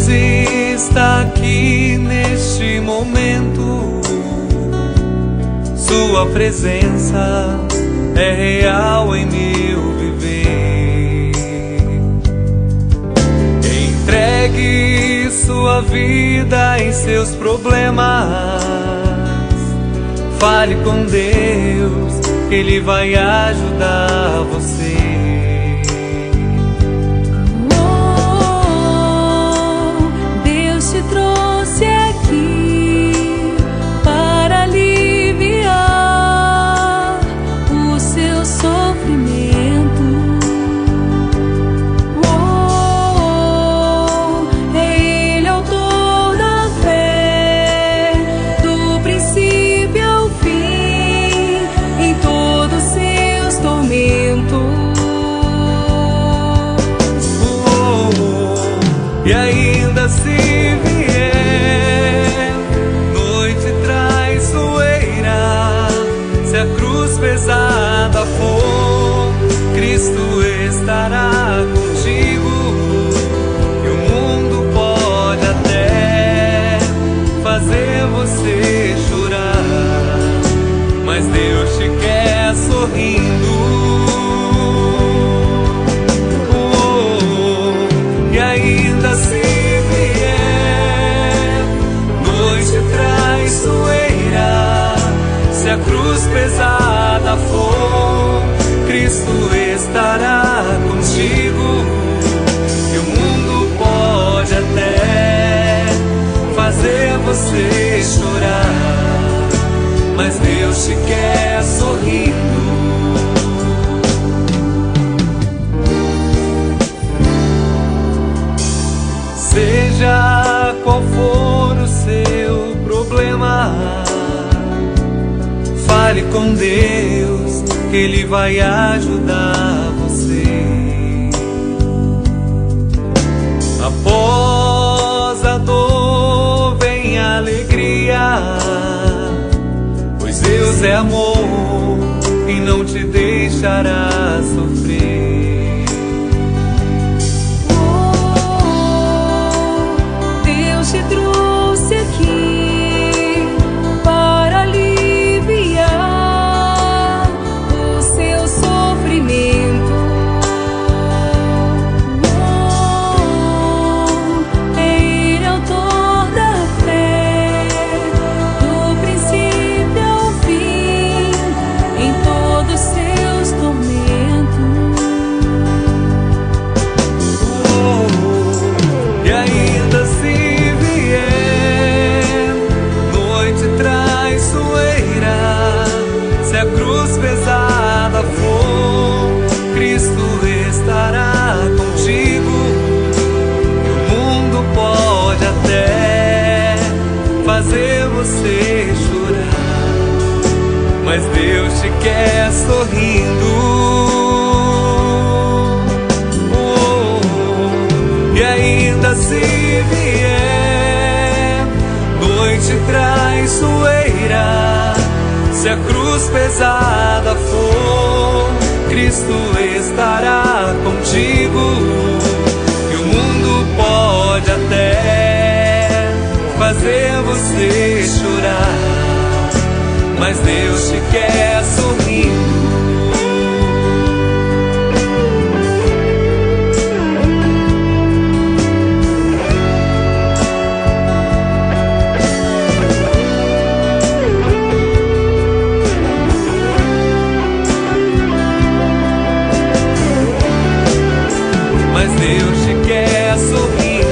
Deus está aqui neste momento. Sua presença é real em meu viver. Entregue sua vida em seus problemas. Fale com Deus, Ele vai ajudar você. Deus te trouxe aqui para aliviar o seu sofrimento. É Ele autor da fé, do princípio ao fim, em todos seus tormentos. E ainda se vier noite traiçoeira, se a cruz pesada for, Cristo estará contigo. E o mundo pode até fazer você chorar, mas Deus te quer sorrindo. E ainda se vier noite traiçoeira, se a cruz pesada for, Cristo estará contigo. E o mundo pode até fazer você chorar, mas Deus te quer sorrindo. Seja qual for o seu problema, fale com Deus, que Ele vai ajudar você. Após a dor vem a alegria, pois Deus é amor e não te deixará sofrer. Te trouxe aqui para aliviar o seu sofrimento. É Ele autor da fé, do princípio ao fim, em todos seus tormentos. E ainda se se a cruz pesada for, Cristo estará contigo. E o mundo pode até fazer você chorar, mas Deus te quer sorrindo. E ainda se vier noite traiçoeira, se a cruz pesada for, Cristo estará contigo. E o mundo pode até fazer você chorar, mas Deus te quer sorrindo. Mas Deus te quer sorrindo.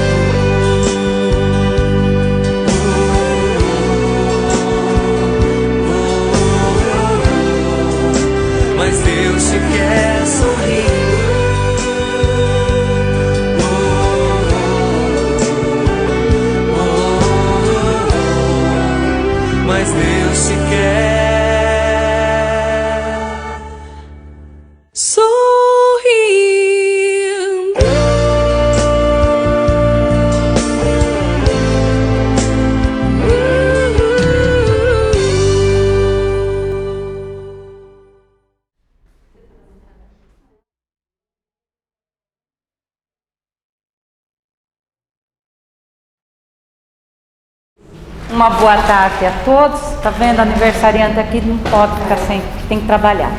Uma boa tarde a todos. Tá vendo, aniversariante aqui não pode ficar sem, tem que trabalhar.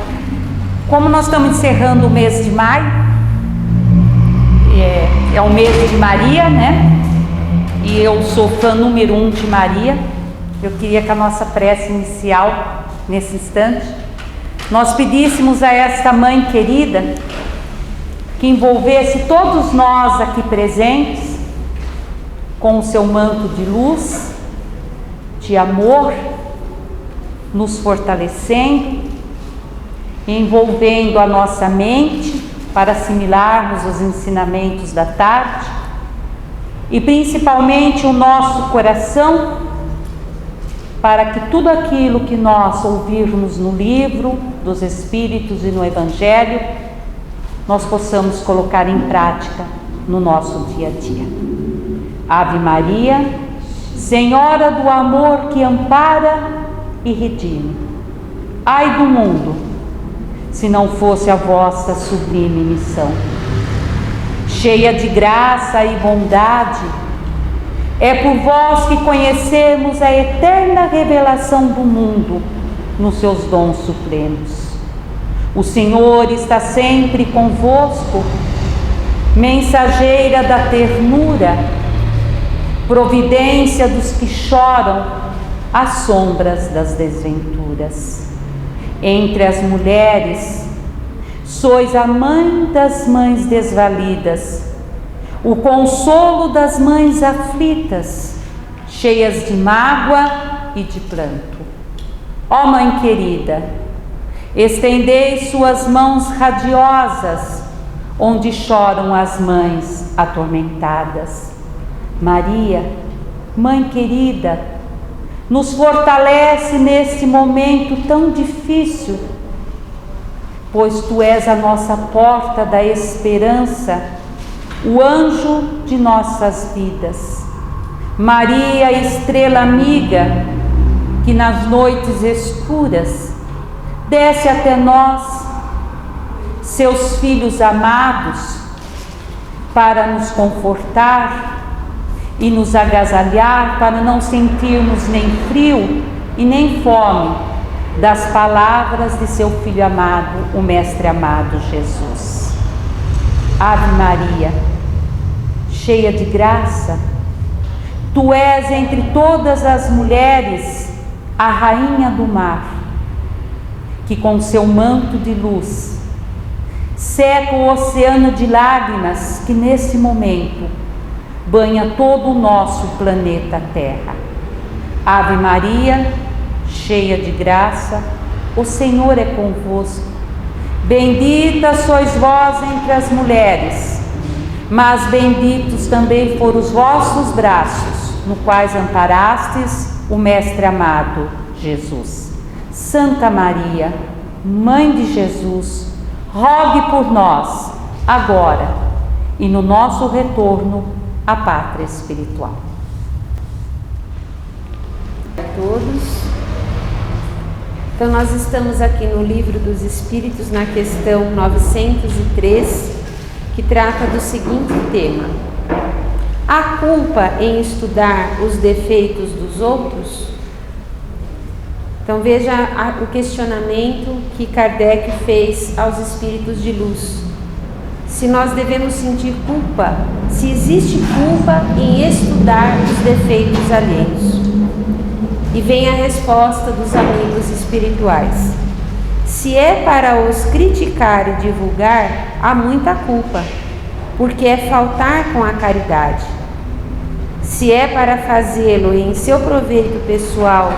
Como nós estamos encerrando o mês de maio, é o mês de Maria, né? E eu sou fã número 1 de Maria. Eu queria que a nossa prece inicial, nesse instante, nós pedíssemos a esta mãe querida que envolvesse todos nós aqui presentes com o seu manto de luz, de amor, nos fortalecendo, envolvendo a nossa mente para assimilarmos os ensinamentos da tarde e principalmente o nosso coração para que tudo aquilo que nós ouvirmos no livro dos Espíritos e no Evangelho nós possamos colocar em prática no nosso dia a dia. Ave Maria, Senhora do amor que ampara e redime. Ai do mundo, se não fosse a vossa sublime missão. Cheia de graça e bondade, é por vós que conhecemos a eterna revelação do mundo nos seus dons supremos. O Senhor está sempre convosco, mensageira da ternura, providência dos que choram às sombras das desventuras. Entre as mulheres, sois a mãe das mães desvalidas, o consolo das mães aflitas, cheias de mágoa e de pranto. Ó Mãe querida, estendei suas mãos radiosas, onde choram as mães atormentadas. Maria, Mãe querida, nos fortalece neste momento tão difícil, pois Tu és a nossa porta da esperança, o anjo de nossas vidas. Maria, estrela amiga, que nas noites escuras desce até nós, Seus filhos amados, para nos confortar e nos agasalhar, para não sentirmos nem frio e nem fome das palavras de seu Filho amado, o Mestre amado Jesus. Ave Maria, cheia de graça, Tu és entre todas as mulheres a Rainha do mar, que com seu manto de luz seca o oceano de lágrimas que nesse momento banha todo o nosso planeta Terra. Ave Maria, cheia de graça, o Senhor é convosco. Bendita sois vós entre as mulheres, mas benditos também foram os vossos braços, no quais amparastes o Mestre amado, Jesus. Santa Maria, Mãe de Jesus, rogue por nós, agora e no nosso retorno à pátria espiritual. A todos. Então nós estamos aqui no Livro dos Espíritos, na questão 903, que trata do seguinte tema: há culpa em estudar os defeitos dos outros? Então veja o questionamento que Kardec fez aos espíritos de luz. Se nós devemos sentir culpa, se existe culpa em estudar os defeitos alheios. E vem a resposta dos amigos espirituais: se é para os criticar e divulgar, há muita culpa, porque é faltar com a caridade. Se é para fazê-lo em seu proveito pessoal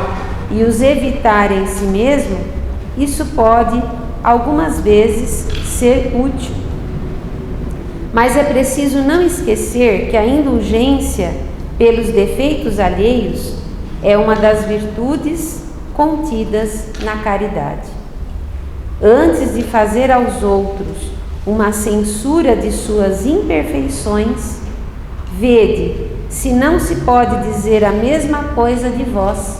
e os evitar em si mesmo, isso pode, algumas vezes, ser útil. Mas é preciso não esquecer que a indulgência pelos defeitos alheios é uma das virtudes contidas na caridade. Antes de fazer aos outros uma censura de suas imperfeições, vede se não se pode dizer a mesma coisa de vós.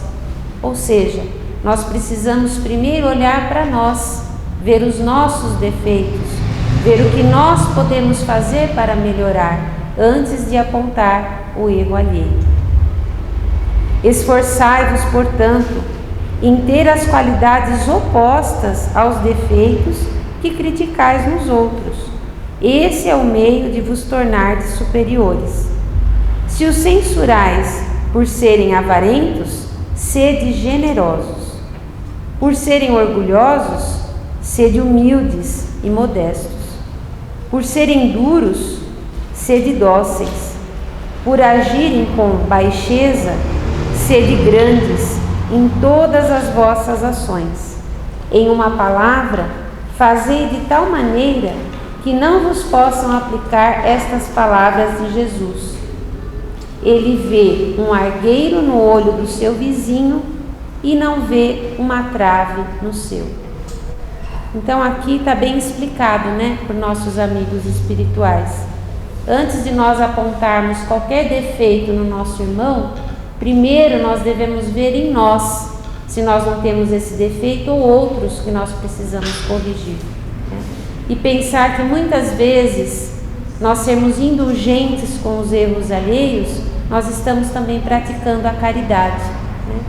Ou seja, nós precisamos primeiro olhar para nós, ver os nossos defeitos, ver o que nós podemos fazer para melhorar, antes de apontar o erro alheio. Esforçai-vos, portanto, em ter as qualidades opostas aos defeitos que criticais nos outros. Esse é o meio de vos tornardes superiores. Se os censurais por serem avarentos, sede generosos. Por serem orgulhosos, sede humildes e modestos. Por serem duros, sede dóceis. Por agirem com baixeza, sede grandes em todas as vossas ações. Em uma palavra, fazei de tal maneira que não vos possam aplicar estas palavras de Jesus. Ele vê um argueiro no olho do seu vizinho e não vê uma trave no seu. Então aqui está bem explicado, né, por nossos amigos espirituais. Antes de nós apontarmos qualquer defeito no nosso irmão, primeiro nós devemos ver em nós se nós não temos esse defeito ou outros que nós precisamos corrigir, né? E pensar que muitas vezes nós sermos indulgentes com os erros alheios, nós estamos também praticando a caridade, né?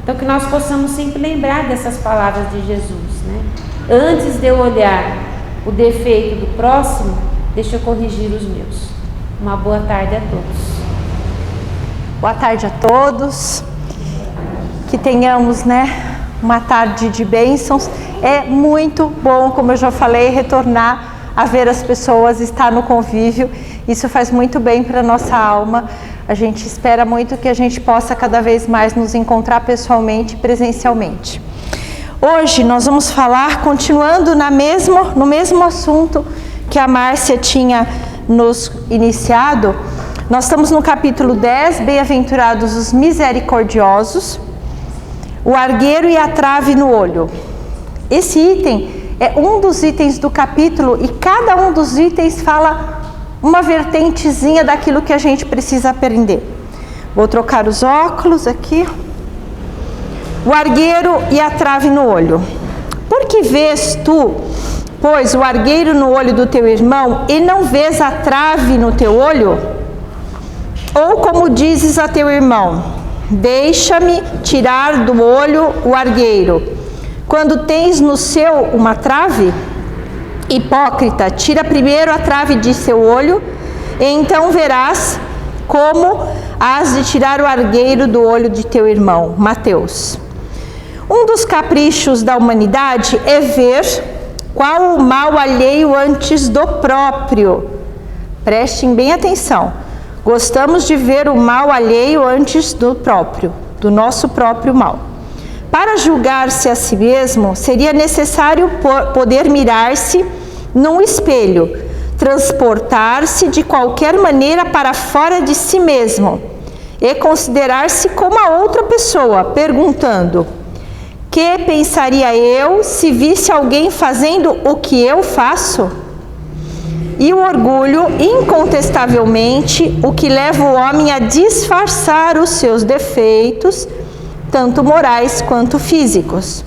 Então que nós possamos sempre lembrar dessas palavras de Jesus, né? Antes de eu olhar o defeito do próximo, deixa eu corrigir os meus. Uma boa tarde a todos. Boa tarde a todos. Que tenhamos, né, uma tarde de bênçãos. É muito bom, como eu já falei, retornar a ver as pessoas, estar no convívio. Isso faz muito bem para a nossa alma. A gente espera muito que a gente possa cada vez mais nos encontrar pessoalmente e presencialmente. Hoje nós vamos falar, continuando no mesmo assunto que a Márcia tinha nos iniciado. Nós estamos no capítulo 10, Bem-aventurados os misericordiosos, o argueiro e a trave no olho. Esse item é um dos itens do capítulo e cada um dos itens fala uma vertentezinha daquilo que a gente precisa aprender. Vou trocar os óculos aqui. O argueiro e a trave no olho. Por que vês tu, pois, o argueiro no olho do teu irmão e não vês a trave no teu olho? Ou como dizes a teu irmão, deixa-me tirar do olho o argueiro, quando tens no seu uma trave? Hipócrita, tira primeiro a trave de seu olho, e então verás como has de tirar o argueiro do olho de teu irmão. Mateus. Um dos caprichos da humanidade é ver qual o mal alheio antes do próprio. Prestem bem atenção. Gostamos de ver o mal alheio antes do próprio, do nosso próprio mal. Para julgar-se a si mesmo, seria necessário poder mirar-se num espelho, transportar-se de qualquer maneira para fora de si mesmo e considerar-se como a outra pessoa, perguntando: que pensaria eu se visse alguém fazendo o que eu faço? E o orgulho, incontestavelmente, o que leva o homem a disfarçar os seus defeitos, tanto morais quanto físicos.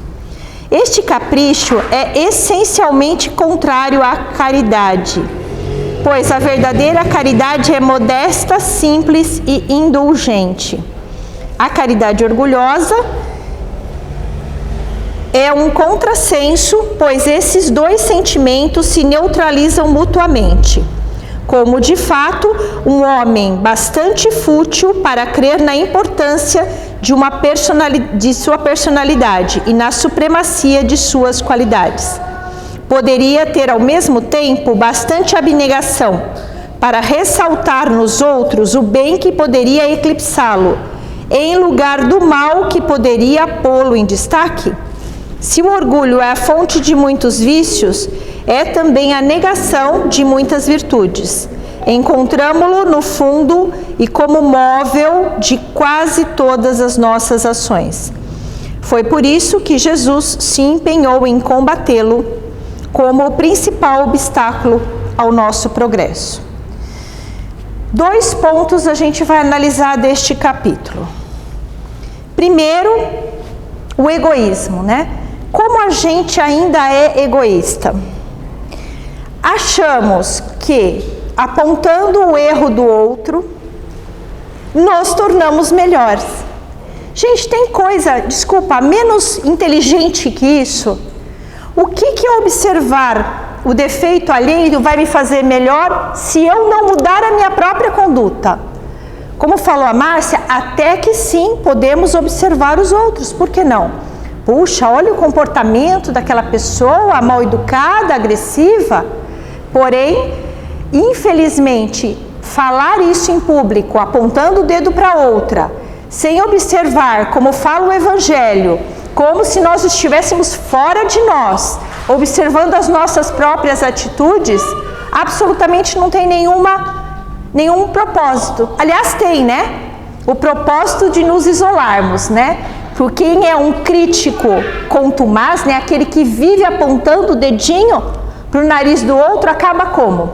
Este capricho é essencialmente contrário à caridade, pois a verdadeira caridade é modesta, simples e indulgente. A caridade orgulhosa é um contrassenso, pois esses dois sentimentos se neutralizam mutuamente. Como, de fato, um homem bastante fútil para crer na importância de sua personalidade e na supremacia de suas qualidades. Poderia ter, ao mesmo tempo, bastante abnegação para ressaltar nos outros o bem que poderia eclipsá-lo, em lugar do mal que poderia pô-lo em destaque? Se o orgulho é a fonte de muitos vícios, é também a negação de muitas virtudes. Encontramo-lo no fundo e como móvel de quase todas as nossas ações. Foi por isso que Jesus se empenhou em combatê-lo como o principal obstáculo ao nosso progresso. 2 pontos a gente vai analisar deste capítulo. Primeiro, o egoísmo, né? Como a gente ainda é egoísta? Achamos que, apontando o erro do outro, nos tornamos melhores. Gente, tem coisa, desculpa, menos inteligente que isso? O que observar o defeito alheio vai me fazer melhor se eu não mudar a minha própria conduta? Como falou a Márcia, até que sim, podemos observar os outros, por que não? Puxa, olha o comportamento daquela pessoa mal educada, agressiva. Porém, infelizmente, falar isso em público, apontando o dedo para outra, sem observar, como fala o Evangelho, como se nós estivéssemos fora de nós, observando as nossas próprias atitudes, absolutamente não tem nenhum propósito. Aliás, tem, né? O propósito de nos isolarmos, né? Porque quem é um crítico contumaz, né? Aquele que vive apontando o dedinho para o nariz do outro, acaba como?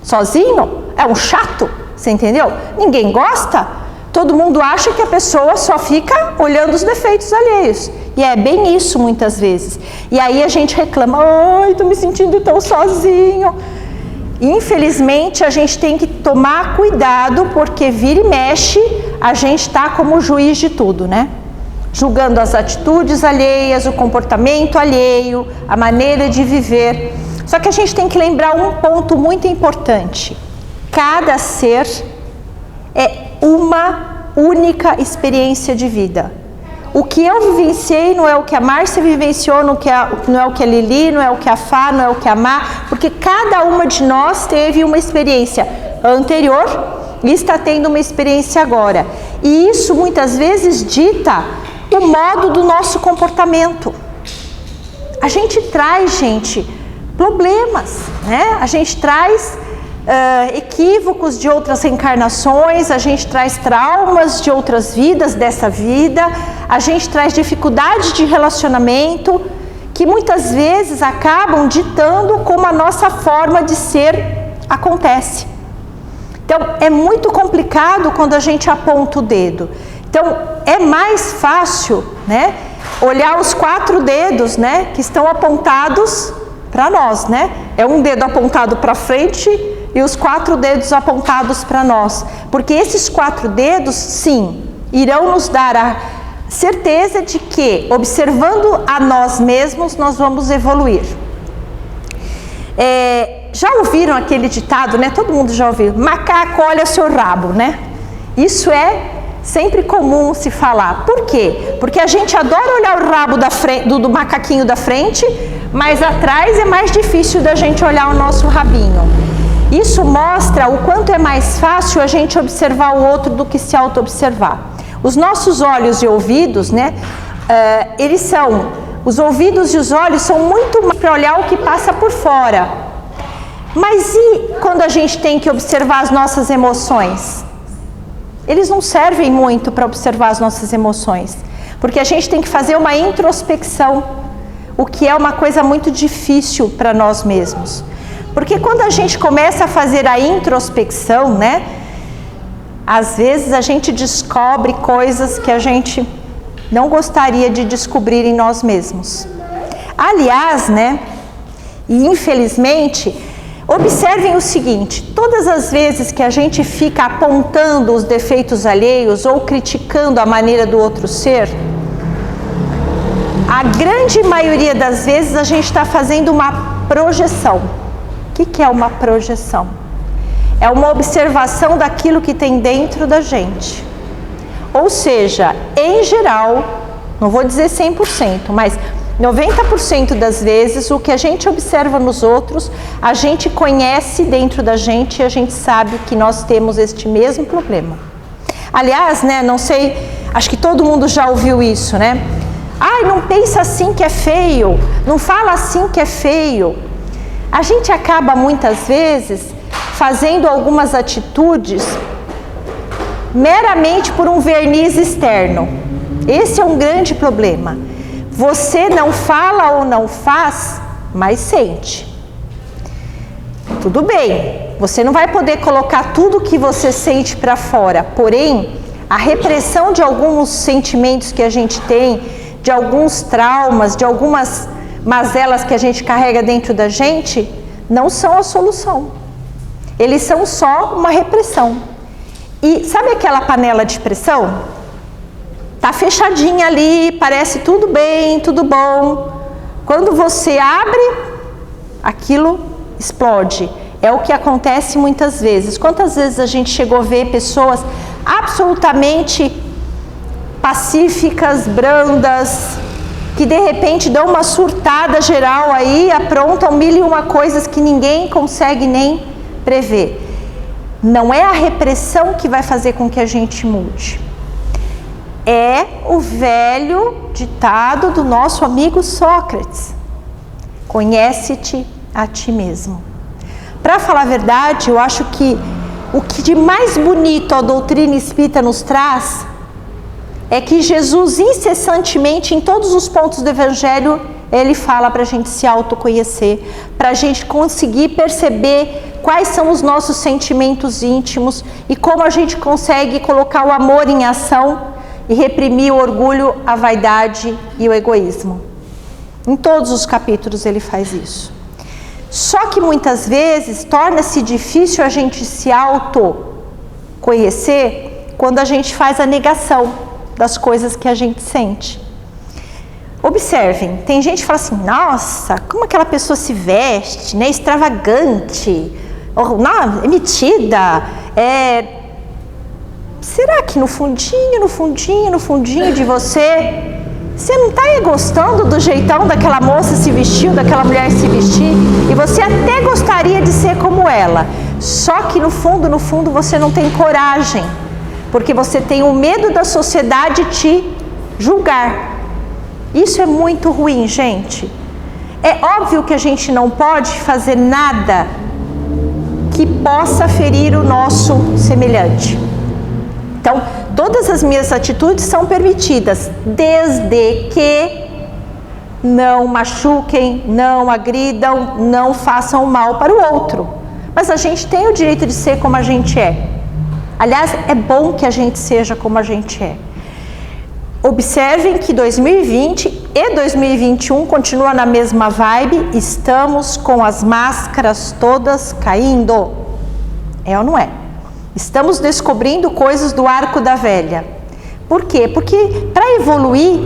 Sozinho? É um chato, você entendeu? Ninguém gosta. Todo mundo acha que a pessoa só fica olhando os defeitos alheios. E é bem isso muitas vezes. E aí a gente reclama, ai, tô me sentindo tão sozinho. Infelizmente a gente tem que tomar cuidado, porque vira e mexe, a gente está como juiz de tudo, né? Julgando as atitudes alheias, o comportamento alheio, a maneira de viver. Só que a gente tem que lembrar um ponto muito importante. Cada ser é uma única experiência de vida. O que eu vivenciei não é o que a Márcia vivenciou, não é o que a Lili, não é o que a Fá, não é o que a Má, porque cada uma de nós teve uma experiência anterior e está tendo uma experiência agora. E isso muitas vezes dita o modo do nosso comportamento. A gente traz, gente, problemas, né? A gente traz equívocos de outras reencarnações, a gente traz traumas de outras vidas dessa vida, a gente traz dificuldades de relacionamento que muitas vezes acabam ditando como a nossa forma de ser acontece. Então é muito complicado quando a gente aponta o dedo. Então é mais fácil, né, olhar os 4 dedos, né, que estão apontados para nós, né? É um dedo apontado para frente e os 4 dedos apontados para nós, porque esses 4 dedos, sim, irão nos dar a certeza de que, observando a nós mesmos, nós vamos evoluir. Já ouviram aquele ditado, né? Todo mundo já ouviu, macaco olha seu rabo, né? Isso é sempre comum se falar. Por quê? Porque a gente adora olhar o rabo do macaquinho da frente, mas atrás é mais difícil da gente olhar o nosso rabinho. Isso mostra o quanto é mais fácil a gente observar o outro do que se auto-observar. Os nossos olhos e ouvidos, né, os ouvidos e os olhos são muito mais para olhar o que passa por fora. Mas e quando a gente tem que observar as nossas emoções? Eles não servem muito para observar as nossas emoções, porque a gente tem que fazer uma introspecção, o que é uma coisa muito difícil para nós mesmos. Porque quando a gente começa a fazer a introspecção, né, às vezes a gente descobre coisas que a gente não gostaria de descobrir em nós mesmos. Aliás, né, e infelizmente, observem o seguinte, todas as vezes que a gente fica apontando os defeitos alheios ou criticando a maneira do outro ser, a grande maioria das vezes a gente está fazendo uma projeção. O que é uma projeção? É uma observação daquilo que tem dentro da gente. Ou seja, em geral, não vou dizer 100%, mas 90% das vezes o que a gente observa nos outros, a gente conhece dentro da gente e a gente sabe que nós temos este mesmo problema. Aliás, né, não sei, acho que todo mundo já ouviu isso, né? Ai, não pensa assim que é feio, não fala assim que é feio. A gente acaba muitas vezes fazendo algumas atitudes meramente por um verniz externo. Esse é um grande problema. Você não fala ou não faz, mas sente. Tudo bem, você não vai poder colocar tudo que você sente para fora, porém, a repressão de alguns sentimentos que a gente tem, de alguns traumas, de algumas mazelas que a gente carrega dentro da gente, não são a solução. Eles são só uma repressão. E sabe aquela panela de pressão? Tá fechadinha ali, parece tudo bem, tudo bom. Quando você abre, aquilo explode. É o que acontece muitas vezes. Quantas vezes a gente chegou a ver pessoas absolutamente pacíficas, brandas, que de repente dão uma surtada geral aí, aprontam 1001 coisas que ninguém consegue nem prever. Não é a repressão que vai fazer com que a gente mude. É o velho ditado do nosso amigo Sócrates: conhece-te a ti mesmo. Para falar a verdade, eu acho que o que de mais bonito a doutrina espírita nos traz é que Jesus incessantemente, em todos os pontos do Evangelho, ele fala para a gente se autoconhecer, para a gente conseguir perceber quais são os nossos sentimentos íntimos e como a gente consegue colocar o amor em ação e reprimir o orgulho, a vaidade e o egoísmo. Em todos os capítulos ele faz isso. Só que muitas vezes torna-se difícil a gente se autoconhecer quando a gente faz a negação das coisas que a gente sente. Observem, tem gente que fala assim: nossa, como aquela pessoa se veste, né? Extravagante, é metida, será que no fundinho de você não está gostando do jeitão daquela moça se vestir, daquela mulher se vestir, e você até gostaria de ser como ela, só que no fundo você não tem coragem, porque você tem o medo da sociedade te julgar. Isso é muito ruim, gente. É óbvio que a gente não pode fazer nada que possa ferir o nosso semelhante. Então, todas as minhas atitudes são permitidas, desde que não machuquem, não agridam, não façam mal para o outro. Mas a gente tem o direito de ser como a gente é. Aliás, é bom que a gente seja como a gente é. Observem que 2020 e 2021 continuam na mesma vibe, estamos com as máscaras todas caindo. É ou não é? Estamos descobrindo coisas do arco da velha. Por quê? Porque para evoluir,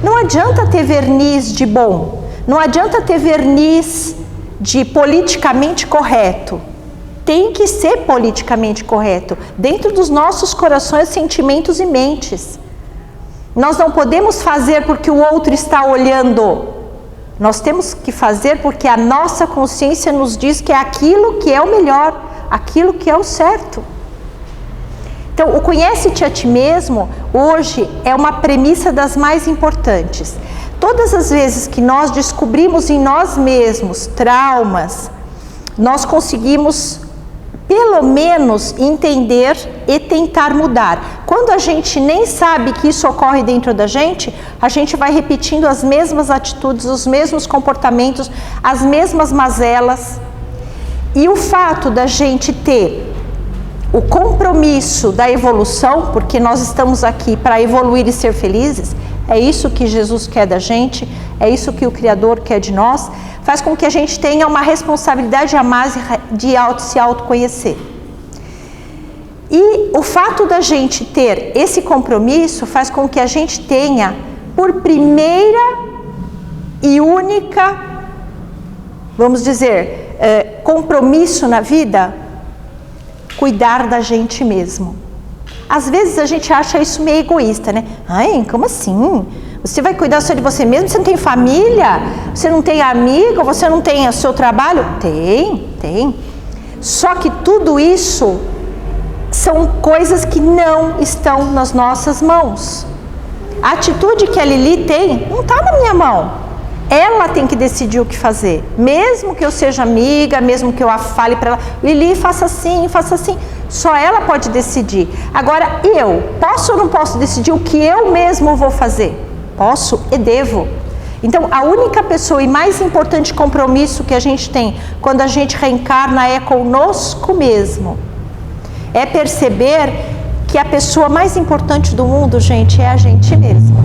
não adianta ter verniz de bom, não adianta ter verniz de politicamente correto. Tem que ser politicamente correto, dentro dos nossos corações, sentimentos e mentes. Nós não podemos fazer porque o outro está olhando. Nós temos que fazer porque a nossa consciência nos diz que é aquilo que é o melhor, aquilo que é o certo. Então, o conhece-te a ti mesmo, hoje, é uma premissa das mais importantes. Todas as vezes que nós descobrimos em nós mesmos traumas, nós conseguimos, pelo menos, entender e tentar mudar. Quando a gente nem sabe que isso ocorre dentro da gente, a gente vai repetindo as mesmas atitudes, os mesmos comportamentos, as mesmas mazelas. E o fato da gente ter o compromisso da evolução, porque nós estamos aqui para evoluir e ser felizes, é isso que Jesus quer da gente, é isso que o Criador quer de nós, faz com que a gente tenha uma responsabilidade a mais de se autoconhecer. E o fato da gente ter esse compromisso faz com que a gente tenha, por primeira e única, vamos dizer, compromisso na vida, cuidar da gente mesmo. Às vezes a gente acha isso meio egoísta, né? Ai, como assim? Você vai cuidar só de você mesmo? Você não tem família? Você não tem amigo? Você não tem o seu trabalho? Tem. Só que tudo isso são coisas que não estão nas nossas mãos. A atitude que a Lili tem não está na minha mão. Ela tem que decidir o que fazer. Mesmo que eu seja amiga, mesmo que eu a fale para ela, Lili, faça assim, só ela pode decidir. Agora, eu posso ou não posso decidir o que eu mesmo vou fazer? Posso e devo. Então, a única pessoa e mais importante compromisso que a gente tem quando a gente reencarna é conosco mesmo. É perceber que a pessoa mais importante do mundo, gente, é a gente mesma.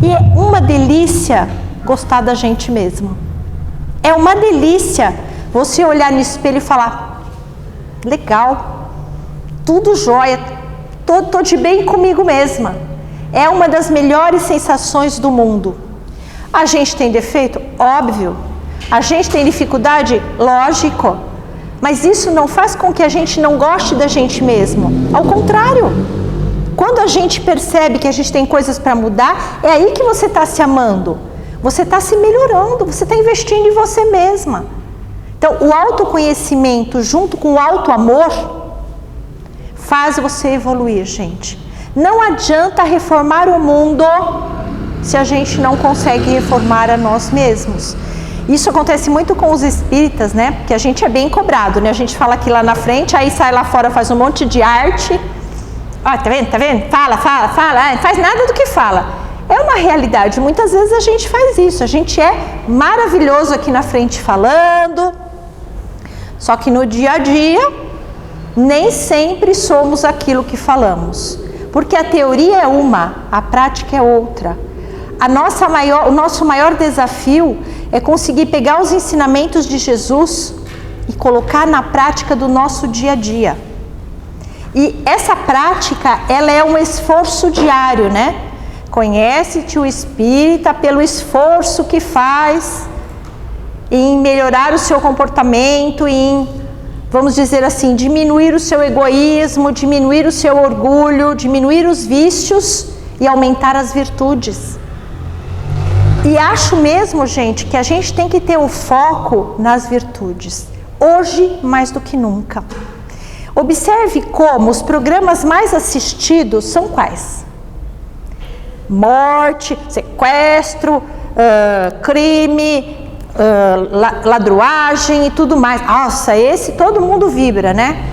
E é uma delícia gostar da gente mesmo. É uma delícia você olhar no espelho e falar: legal, tudo jóia, tô de bem comigo mesma. É uma das melhores sensações do mundo. A gente tem defeito? Óbvio. A gente tem dificuldade? Lógico. Mas isso não faz com que a gente não goste da gente mesmo. Ao contrário. Quando a gente percebe que a gente tem coisas para mudar, é aí que você está se amando. Você está se melhorando, você está investindo em você mesma. Então, o autoconhecimento junto com o autoamor faz você evoluir, gente. Não adianta reformar o mundo se a gente não consegue reformar a nós mesmos. Isso acontece muito com os espíritas, né? Porque a gente é bem cobrado, né? A gente fala aqui lá na frente, aí sai lá fora, faz um monte de arte. Ó, tá vendo? Tá vendo? Fala, não faz nada do que fala. É uma realidade, muitas vezes a gente faz isso, a gente é maravilhoso aqui na frente falando, só que no dia a dia, nem sempre somos aquilo que falamos, porque a teoria é uma, a prática é outra. O nosso maior desafio é conseguir pegar os ensinamentos de Jesus e colocar na prática do nosso dia a dia. E essa prática, ela é um esforço diário, né? Conhece-te o espírita pelo esforço que faz em melhorar o seu comportamento, em, vamos dizer assim, diminuir o seu egoísmo, diminuir o seu orgulho, diminuir os vícios e aumentar as virtudes. E acho mesmo, gente, que a gente tem que ter o foco nas virtudes, hoje mais do que nunca. Observe como os programas mais assistidos são quais? Morte, sequestro, crime, ladruagem e tudo mais. Nossa, esse todo mundo vibra, né?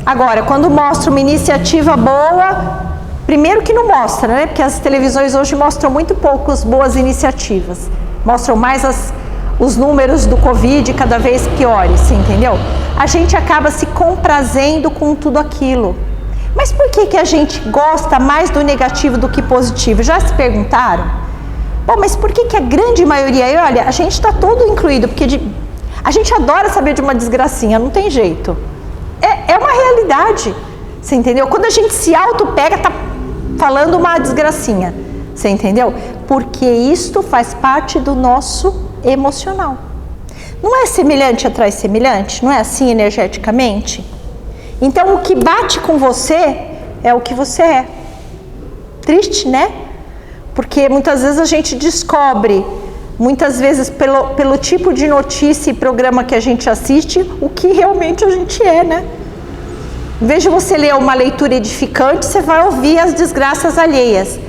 Agora, quando mostra uma iniciativa boa, primeiro que não mostra, né? Porque as televisões hoje mostram muito poucas boas iniciativas. Mostram mais os números do Covid cada vez piores, entendeu? A gente acaba se comprazendo com tudo aquilo. Mas por que a gente gosta mais do negativo do que positivo? Já se perguntaram? Bom, mas por que a grande maioria... E olha, a gente está todo incluído, porque a gente adora saber de uma desgracinha, não tem jeito. É uma realidade, você entendeu? Quando a gente se auto-pega, tá falando uma desgracinha, você entendeu? Porque isto faz parte do nosso emocional. Não é semelhante atrai semelhante? Não é assim energeticamente? Então, o que bate com você é o que você é. Triste, né? Porque muitas vezes a gente descobre, muitas vezes pelo tipo de notícia e programa que a gente assiste, o que realmente a gente é, né? Em vez de você ler uma leitura edificante, você vai ouvir as desgraças alheias.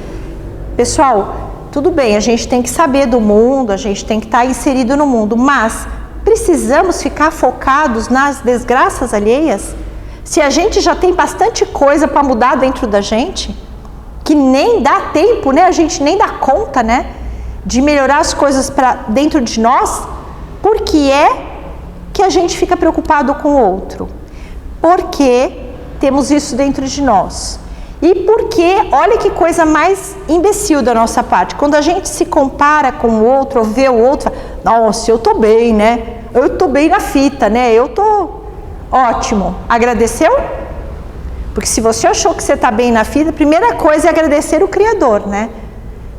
Pessoal, tudo bem, a gente tem que saber do mundo, a gente tem que estar inserido no mundo, mas precisamos ficar focados nas desgraças alheias? Se a gente já tem bastante coisa para mudar dentro da gente, que nem dá tempo, né? A gente nem dá conta, né? De melhorar as coisas para dentro de nós, por que é que a gente fica preocupado com o outro? Porque temos isso dentro de nós. E porque, olha que coisa mais imbecil da nossa parte, quando a gente se compara com o outro, ou vê o outro, fala, nossa, eu tô bem, né? Eu tô bem na fita, né? Eu tô ótimo. Agradeceu? Porque se você achou que você está bem na vida, a primeira coisa é agradecer o Criador, né?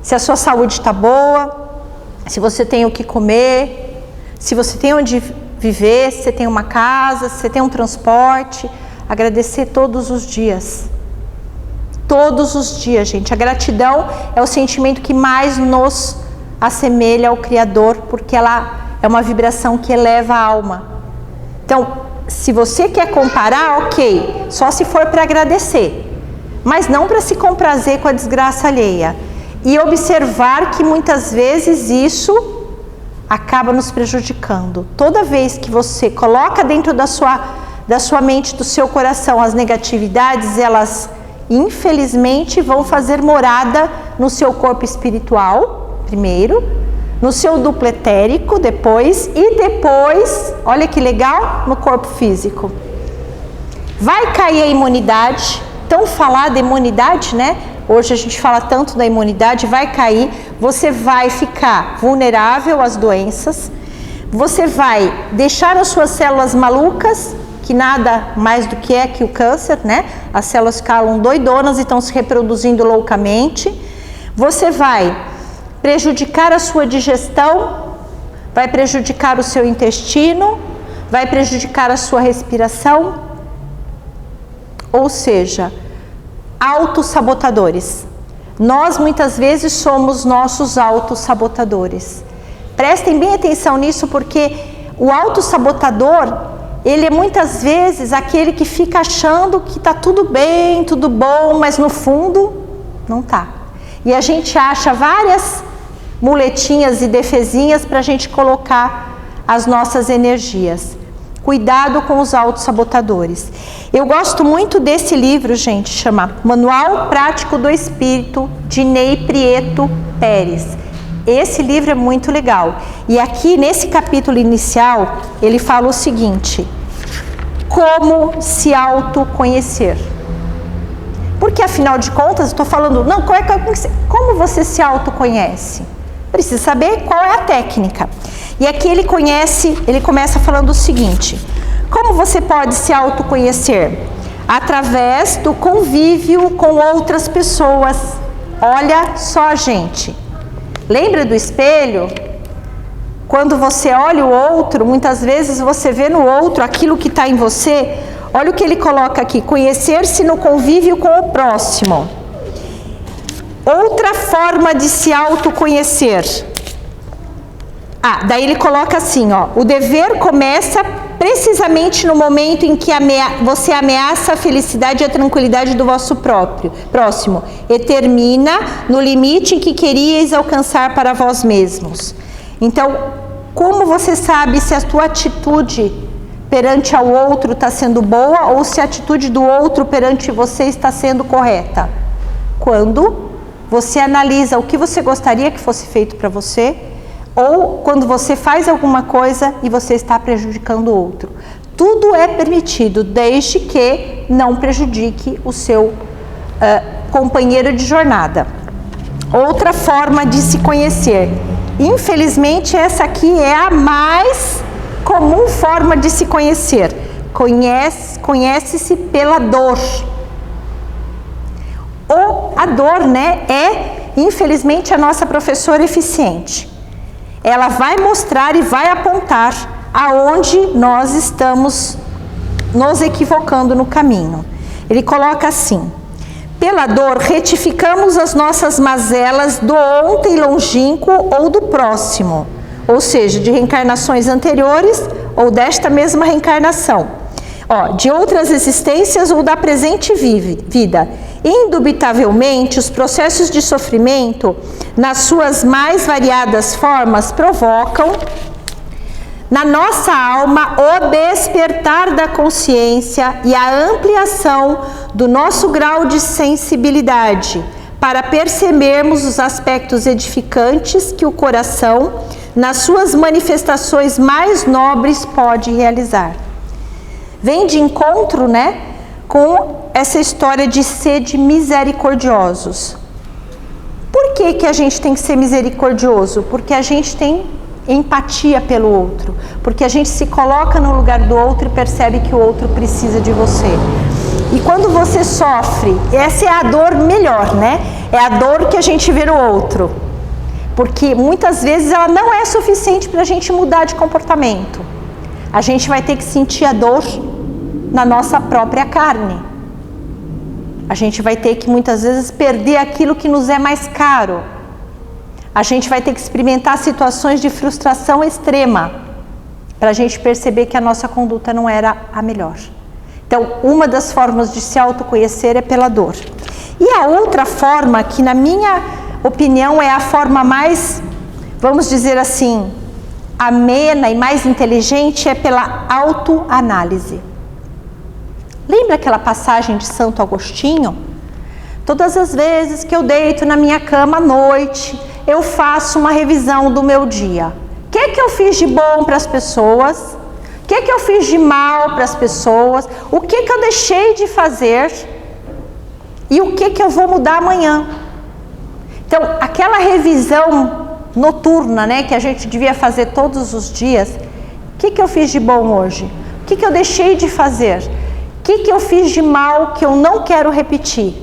Se a sua saúde está boa, se você tem o que comer, se você tem onde viver, se você tem uma casa, se você tem um transporte, agradecer todos os dias. Todos os dias, gente. A gratidão é o sentimento que mais nos assemelha ao Criador, porque ela é uma vibração que eleva a alma. Então, se você quer comparar, ok, só se for para agradecer, mas não para se comprazer com a desgraça alheia. E observar que muitas vezes isso acaba nos prejudicando. Toda vez que você coloca dentro da sua mente, do seu coração, as negatividades, elas infelizmente vão fazer morada no seu corpo espiritual, primeiro, no seu duplo etérico depois, e depois, olha que legal, no corpo físico. Vai cair a imunidade, tão falada imunidade, né? Hoje a gente fala tanto da imunidade, vai cair, você vai ficar vulnerável às doenças, você vai deixar as suas células malucas, que nada mais do que o câncer, né? As células ficaram doidonas e estão se reproduzindo loucamente. você vai prejudicar a sua digestão, vai prejudicar o seu intestino, vai prejudicar a sua respiração. Ou seja, autossabotadores. Nós muitas vezes somos nossos autossabotadores. Prestem bem atenção nisso, porque o autossabotador, ele é muitas vezes aquele que fica achando que está tudo bem, tudo bom, mas no fundo não está. E a gente acha várias muletinhas e defesinhas para a gente colocar as nossas energias. Cuidado com os autossabotadores. Eu gosto muito desse livro, gente, chama Manual Prático do Espírito, de Ney Prieto Pérez. Esse livro é muito legal. E aqui, nesse capítulo inicial, ele fala o seguinte: como se autoconhecer. Porque, afinal de contas, eu estou falando, não, como você se autoconhece? Precisa saber qual é a técnica. E aqui ele começa falando o seguinte: como você pode se autoconhecer? Através do convívio com outras pessoas. Olha só, gente. Lembra do espelho? Quando você olha o outro, muitas vezes você vê no outro aquilo que está em você. Olha o que ele coloca aqui: conhecer-se no convívio com o próximo. Outra forma de se autoconhecer. Daí ele coloca assim, ó: o dever começa precisamente no momento em que você ameaça a felicidade e a tranquilidade do vosso próximo, e termina no limite em que queríeis alcançar para vós mesmos. Então, como você sabe se a tua atitude perante ao outro está sendo boa ou se a atitude do outro perante você está sendo correta? Quando você analisa o que você gostaria que fosse feito para você, ou quando você faz alguma coisa e você está prejudicando o outro. Tudo é permitido, desde que não prejudique o seu companheiro de jornada. Outra forma de se conhecer. Infelizmente, essa aqui é a mais comum forma de se conhecer. Conhece-se pela dor. A dor, né, é, infelizmente, a nossa professora eficiente. Ela vai mostrar e vai apontar aonde nós estamos nos equivocando no caminho. Ele coloca assim: pela dor retificamos as nossas mazelas do ontem longínquo ou do próximo, ou seja, de reencarnações anteriores ou desta mesma reencarnação, de outras existências ou da presente vida. Indubitavelmente, os processos de sofrimento, nas suas mais variadas formas, provocam na nossa alma o despertar da consciência e a ampliação do nosso grau de sensibilidade, para percebermos os aspectos edificantes que o coração, nas suas manifestações mais nobres, pode realizar. Vem de encontro, né, com essa história de sede misericordiosos. Por que a gente tem que ser misericordioso? Porque a gente tem empatia pelo outro, porque a gente se coloca no lugar do outro e percebe que o outro precisa de você. E quando você sofre, essa é a dor melhor, né? É a dor que a gente vê no outro, porque muitas vezes ela não é suficiente para a gente mudar de comportamento. A gente vai ter que sentir a dor na nossa própria carne. A gente vai ter que muitas vezes perder aquilo que nos é mais caro. A gente vai ter que experimentar situações de frustração extrema para a gente perceber que a nossa conduta não era a melhor. Então, uma das formas de se autoconhecer é pela dor. E a outra forma, que na minha opinião é a forma mais, vamos dizer assim, amena e mais inteligente, é pela autoanálise. Lembra aquela passagem de Santo Agostinho? Todas as vezes que eu deito na minha cama à noite, eu faço uma revisão do meu dia. O que eu fiz de bom para as pessoas? O que eu fiz de mal para as pessoas? O que eu deixei de fazer? E o que eu vou mudar amanhã? Então, aquela revisão noturna, né, que a gente devia fazer todos os dias. O que eu fiz de bom hoje? O que eu deixei de fazer? O que eu fiz de mal que eu não quero repetir?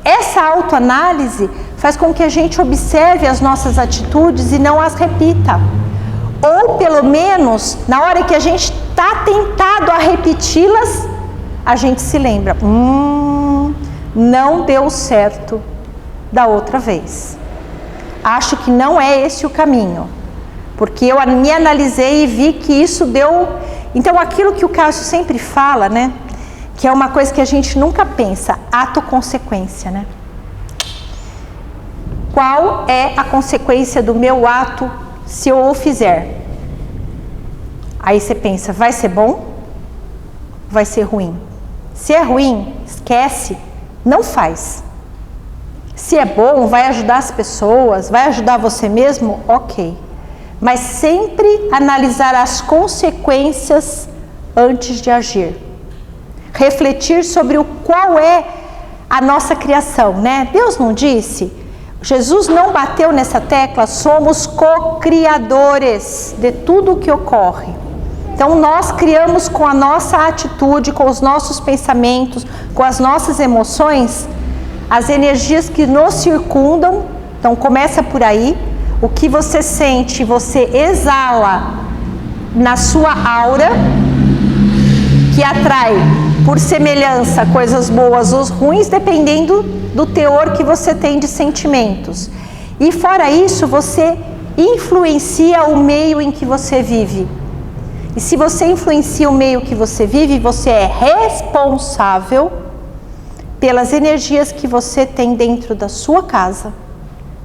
Essa autoanálise faz com que a gente observe as nossas atitudes e não as repita. Ou pelo menos, na hora que a gente está tentado a repeti-las, a gente se lembra, não deu certo da outra vez. Acho que não é esse o caminho, porque eu me analisei e vi que isso deu... Então aquilo que o Cássio sempre fala, né, que é uma coisa que a gente nunca pensa, ato-consequência, né? Qual é a consequência do meu ato se eu o fizer? Aí você pensa, vai ser bom? Vai ser ruim? Se é ruim, esquece, não faz. Se é bom, vai ajudar as pessoas, vai ajudar você mesmo, ok. Mas sempre analisar as consequências antes de agir. Refletir sobre qual é a nossa criação, né? Deus não disse, Jesus não bateu nessa tecla, somos co-criadores de tudo o que ocorre. Então nós criamos com a nossa atitude, com os nossos pensamentos, com as nossas emoções, as energias que nos circundam. Então começa por aí, o que você sente, você exala na sua aura, que atrai por semelhança coisas boas ou ruins, dependendo do teor que você tem de sentimentos. E fora isso, você influencia o meio em que você vive. E se você influencia o meio que você vive, você é responsável pelas energias que você tem dentro da sua casa,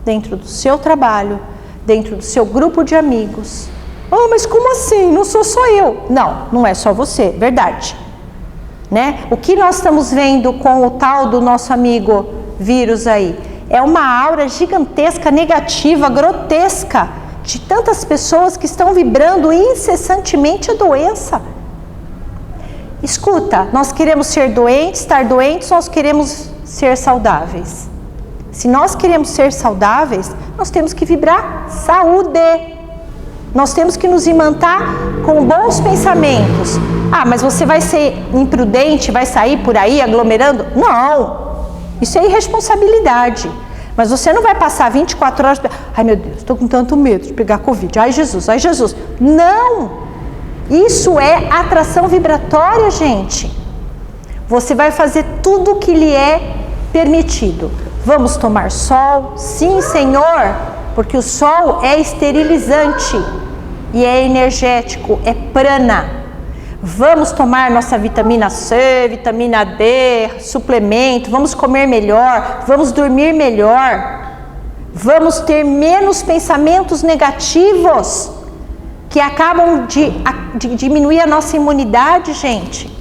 dentro do seu trabalho, dentro do seu grupo de amigos. Oh, mas como assim? Não sou só eu. Não, não é só você, verdade. Né? O que nós estamos vendo com o tal do nosso amigo vírus aí? É uma aura gigantesca, negativa, grotesca, de tantas pessoas que estão vibrando incessantemente a doença. Escuta, nós queremos ser doentes, estar doentes, nós queremos ser saudáveis. Se nós queremos ser saudáveis, nós temos que vibrar saúde. Nós temos que nos imantar com bons pensamentos. Ah, mas você vai ser imprudente, vai sair por aí aglomerando? Não, isso é irresponsabilidade. Mas você não vai passar 24 horas... Ai meu Deus, estou com tanto medo de pegar Covid. Ai Jesus, ai Jesus. Não! Isso é atração vibratória, gente. Você vai fazer tudo o que lhe é permitido. Vamos tomar sol? Sim, Senhor, porque o sol é esterilizante e é energético, é prana. Vamos tomar nossa vitamina C, vitamina D, suplemento, vamos comer melhor, vamos dormir melhor, vamos ter menos pensamentos negativos que acabam de diminuir a nossa imunidade, gente.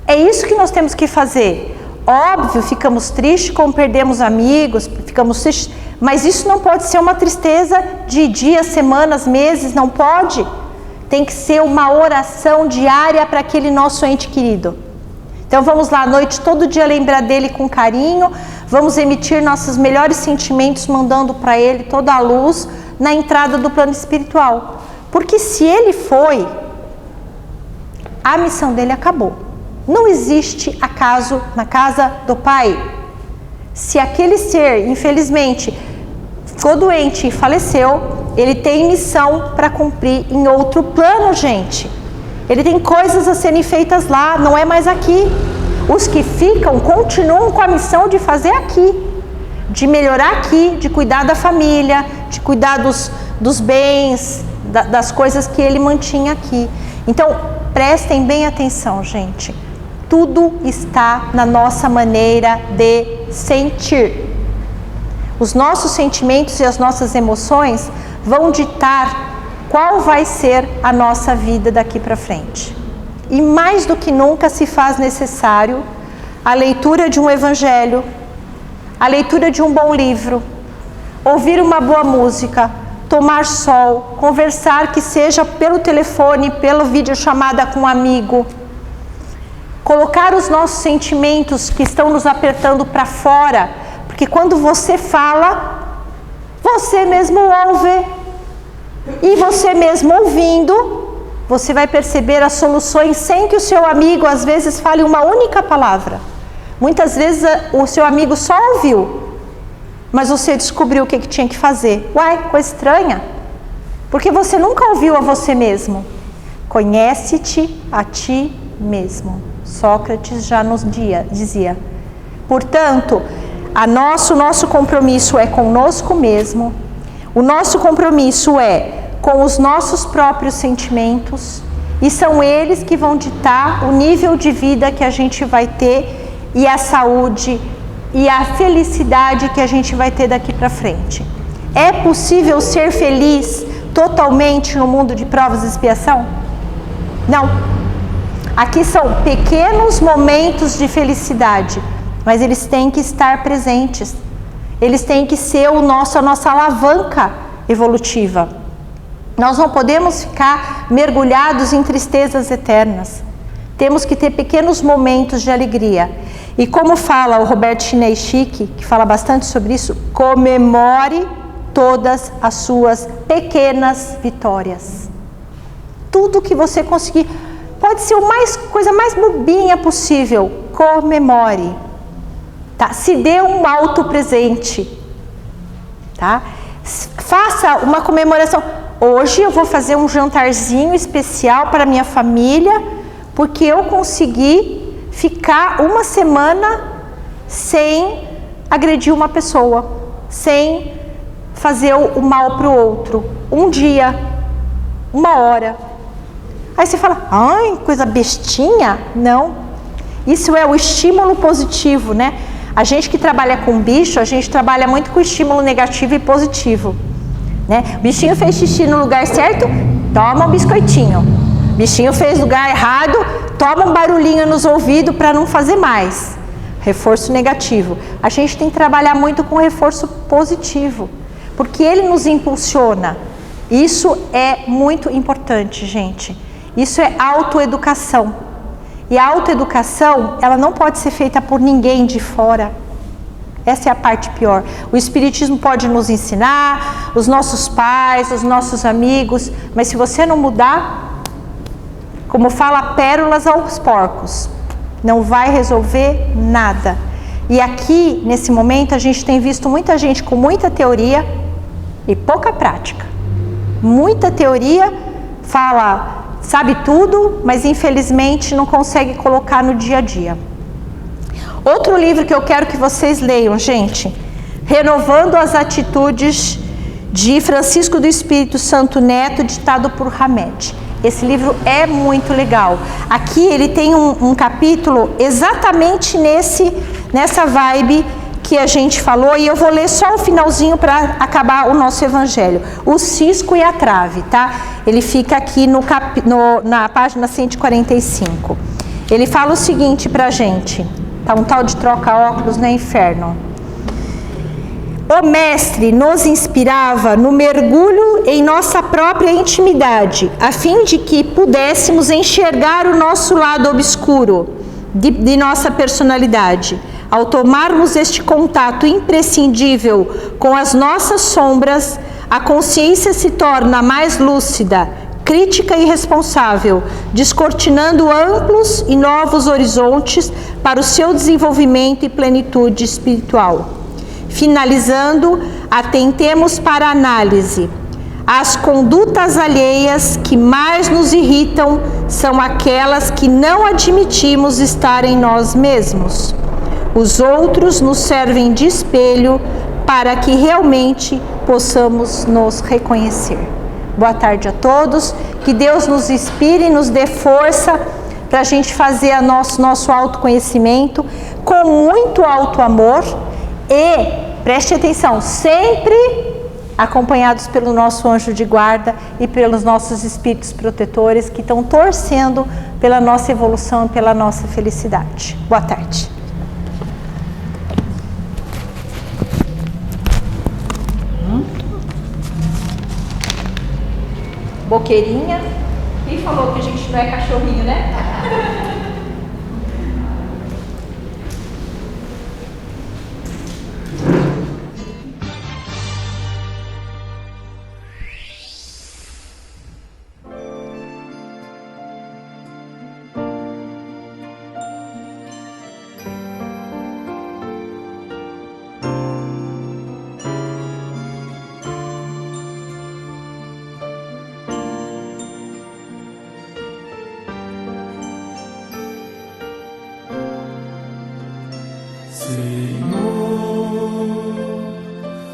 É isso que nós temos que fazer. Óbvio, ficamos tristes como perdemos amigos, ficamos tristes, mas isso não pode ser uma tristeza de dias, semanas, meses, não pode. Tem que ser uma oração diária para aquele nosso ente querido. Então vamos lá à noite, todo dia lembrar dele com carinho, vamos emitir nossos melhores sentimentos, mandando para ele toda a luz na entrada do plano espiritual. Porque se ele foi, a missão dele acabou. Não existe acaso na casa do Pai. Se aquele ser, infelizmente, ficou doente e faleceu, ele tem missão para cumprir em outro plano, gente. Ele tem coisas a serem feitas lá, não é mais aqui. Os que ficam continuam com a missão de fazer aqui, de melhorar aqui, de cuidar da família, de cuidar dos bens, das coisas que ele mantinha aqui. Então, prestem bem atenção, gente. Tudo está na nossa maneira de sentir. Os nossos sentimentos e as nossas emoções vão ditar qual vai ser a nossa vida daqui para frente. E mais do que nunca se faz necessário a leitura de um evangelho, a leitura de um bom livro, ouvir uma boa música, tomar sol, conversar, que seja pelo telefone, pela videochamada com um amigo, colocar os nossos sentimentos que estão nos apertando para fora, porque quando você fala, você mesmo ouve, e você mesmo ouvindo, você vai perceber as soluções sem que o seu amigo às vezes fale uma única palavra. Muitas vezes o seu amigo só ouviu, mas você descobriu o que tinha que fazer. Uai, coisa estranha. Porque você nunca ouviu a você mesmo. Conhece-te a ti mesmo. Sócrates já nos dizia. Portanto, o nosso compromisso é conosco mesmo. O nosso compromisso é com os nossos próprios sentimentos. E são eles que vão ditar o nível de vida que a gente vai ter e a saúde e a felicidade que a gente vai ter daqui para frente. É possível ser feliz totalmente no mundo de provas e expiação? Não. Aqui são pequenos momentos de felicidade, mas eles têm que estar presentes. Eles têm que ser a nossa alavanca evolutiva. Nós não podemos ficar mergulhados em tristezas eternas. Temos que ter pequenos momentos de alegria. E como fala o Robert Schineichik, que fala bastante sobre isso, comemore todas as suas pequenas vitórias. Tudo que você conseguir, pode ser coisa mais bobinha possível, comemore. Tá? Se dê um auto-presente. Tá? Faça uma comemoração. Hoje eu vou fazer um jantarzinho especial para minha família, porque eu consegui ficar uma semana sem agredir uma pessoa, sem fazer o mal para o outro. Um dia, uma hora. Aí você fala, ai, coisa bestinha. Não. Isso é o estímulo positivo, né? A gente que trabalha com bicho, a gente trabalha muito com estímulo negativo e positivo. Né? O bichinho fez xixi no lugar certo, toma um biscoitinho. O bichinho fez no lugar errado, toma um barulhinho nos ouvidos para não fazer mais. Reforço negativo. A gente tem que trabalhar muito com reforço positivo, porque ele nos impulsiona. Isso é muito importante, gente. Isso é autoeducação. E a autoeducação, ela não pode ser feita por ninguém de fora. Essa é a parte pior. O Espiritismo pode nos ensinar, os nossos pais, os nossos amigos, mas se você não mudar, como fala, pérolas aos porcos, não vai resolver nada. E aqui, nesse momento, a gente tem visto muita gente com muita teoria e pouca prática. Muita teoria, fala, sabe tudo, mas infelizmente não consegue colocar no dia a dia. Outro livro que eu quero que vocês leiam, gente, Renovando as Atitudes, de Francisco do Espírito Santo Neto, ditado por Hamed. Esse livro é muito legal. Aqui ele tem um capítulo exatamente nessa vibe que a gente falou, e eu vou ler só o finalzinho para acabar o nosso evangelho. O cisco e a trave, tá? Ele fica aqui na página 145. Ele fala o seguinte pra gente, tá? Um tal de troca-óculos no inferno. O mestre nos inspirava no mergulho em nossa própria intimidade, a fim de que pudéssemos enxergar o nosso lado obscuro de nossa personalidade. Ao tomarmos este contato imprescindível com as nossas sombras, a consciência se torna mais lúcida, crítica e responsável, descortinando amplos e novos horizontes para o seu desenvolvimento e plenitude espiritual. Finalizando, atentemos para a análise. As condutas alheias que mais nos irritam são aquelas que não admitimos estar em nós mesmos. Os outros nos servem de espelho para que realmente possamos nos reconhecer. Boa tarde a todos, que Deus nos inspire e nos dê força para a gente fazer nosso autoconhecimento com muito alto amor e, preste atenção, sempre acompanhados pelo nosso anjo de guarda e pelos nossos espíritos protetores que estão torcendo pela nossa evolução e pela nossa felicidade. Boa tarde. Boqueirinha. Quem falou que a gente não é cachorrinho, né? Senhor,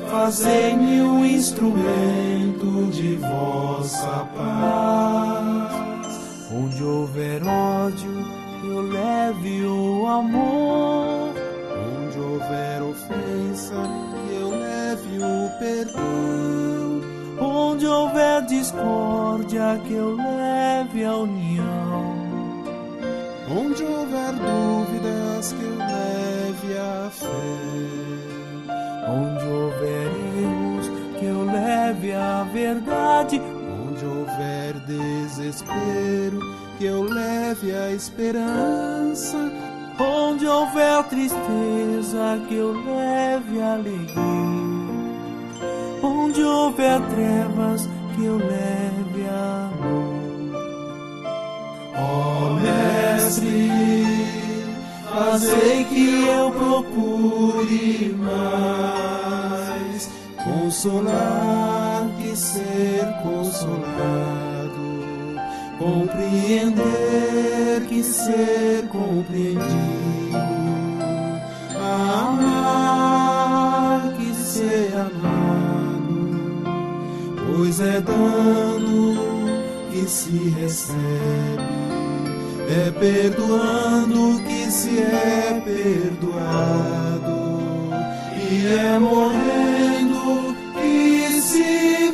fazei-me um instrumento de vossa paz. Onde houver ódio, eu leve o amor. Onde houver ofensa, eu leve o perdão. Onde houver discórdia, que eu leve a união. Onde houver dúvidas, que eu leve a fé. Onde houver erros, que eu leve a verdade. Onde houver desespero, que eu leve a esperança. Onde houver tristeza, que eu leve a alegria. Onde houver trevas, que eu leve a amor. Ó Mestre, fazei que eu procure mais consolar que ser consolado, compreender que ser compreendido, amar que ser amado, pois é dando que se recebe, é perdoando que se é perdoado, e é morrendo que se